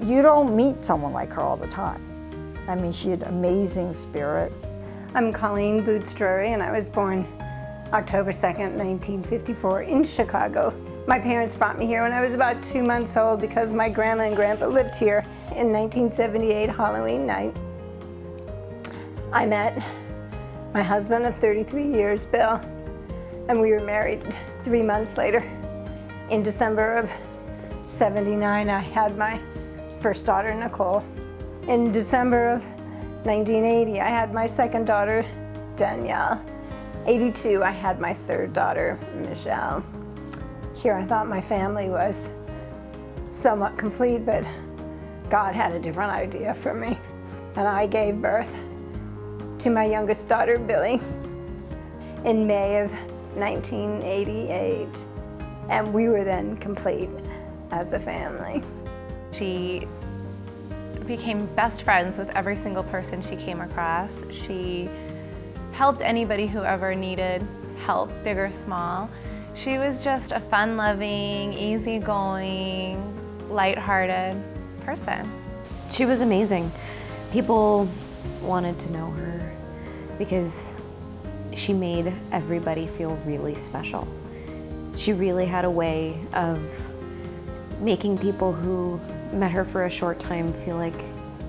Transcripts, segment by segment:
You don't meet someone like her all the time. I mean, she had amazing spirit. I'm Colleen and I was born October 2nd, 1954 in Chicago. My parents brought me here when I was about 2 months old because my grandma and grandpa lived here. In 1978 Halloween night, I met my husband of 33 years, Bill, and we were married 3 months later. In December of '79, I had my first daughter, Nicole. In December of 1980, I had my second daughter, Danielle. '82, I had my third daughter, Michelle. Here I thought my family was somewhat complete, but God had a different idea for me. And I gave birth to my youngest daughter, Billy, in May of 1988. And we were then complete as a family. She became best friends with every single person she came across. She helped anybody who ever needed help, big or small. She was just a fun-loving, easygoing, lighthearted person. She was amazing. People wanted to know her because she made everybody feel really special. She really had a way of making people who met her for a short time feel like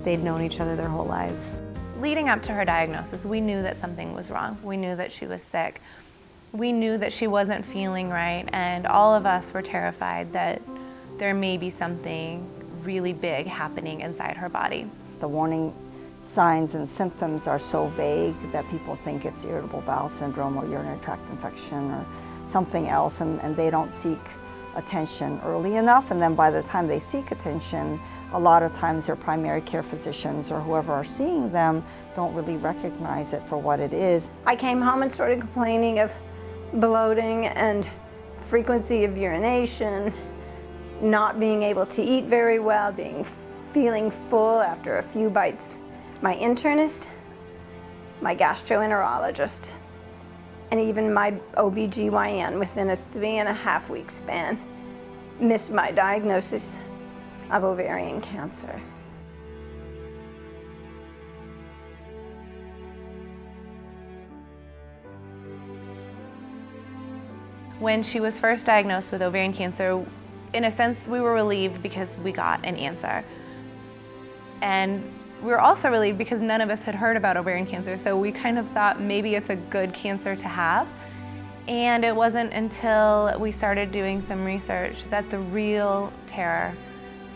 they'd known each other their whole lives. Leading up to her diagnosis, we knew that something was wrong. We knew that she was sick. We knew that she wasn't feeling right, and all of us were terrified that there may be something really big happening inside her body. The warning signs and symptoms are so vague that people think it's irritable bowel syndrome or urinary tract infection or something else, and they don't seek attention early enough, and then by the time they seek attention, a lot of times their primary care physicians or whoever are seeing them don't really recognize it for what it is. I came home and started complaining of bloating and frequency of urination, not being able to eat very well, feeling full after a few bites. My internist, my gastroenterologist, and even my OBGYN within a 3.5 week span missed my diagnosis of ovarian cancer. When she was first diagnosed with ovarian cancer, in a sense, we were relieved because we got an answer. And we were also relieved because none of us had heard about ovarian cancer, so we kind of thought maybe it's a good cancer to have. And it wasn't until we started doing some research that the real terror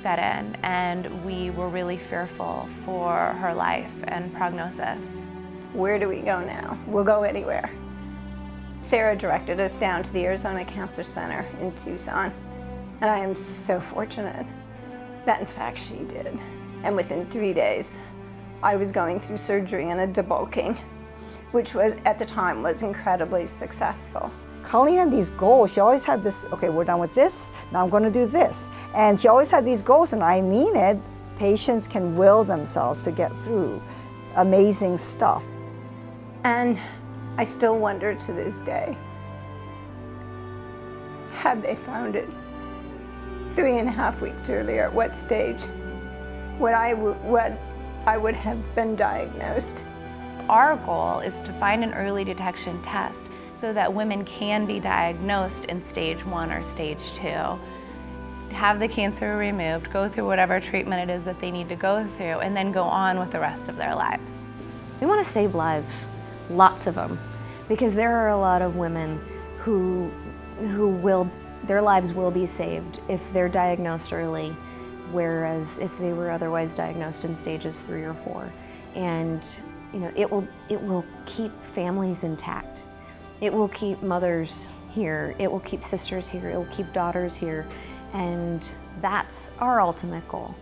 set in, and we were really fearful for her life and prognosis. Where do we go now? We'll go anywhere. Sarah directed us down to the Arizona Cancer Center in Tucson, and I am so fortunate that in fact she did. And within 3 days, I was going through surgery and a debulking, which was, at the time, was incredibly successful. Colleen had these goals. She always had this, okay, we're done with this, now I'm going to do this. And she always had these goals, and I mean it. Patients can will themselves to get through amazing stuff. And I still wonder to this day, had they found it 3.5 weeks earlier, at what stage what I would have been diagnosed. Our goal is to find an early detection test so that women can be diagnosed in stage 1 or stage 2, have the cancer removed, go through whatever treatment it is that they need to go through, and then go on with the rest of their lives. We want to save lives, lots of them, because there are a lot of women who their lives will be saved if they're diagnosed early whereas if they were otherwise diagnosed in stages 3 or 4. And you know, it will keep families intact. It will keep mothers here. It will keep sisters here. It will keep daughters here. And that's our ultimate goal.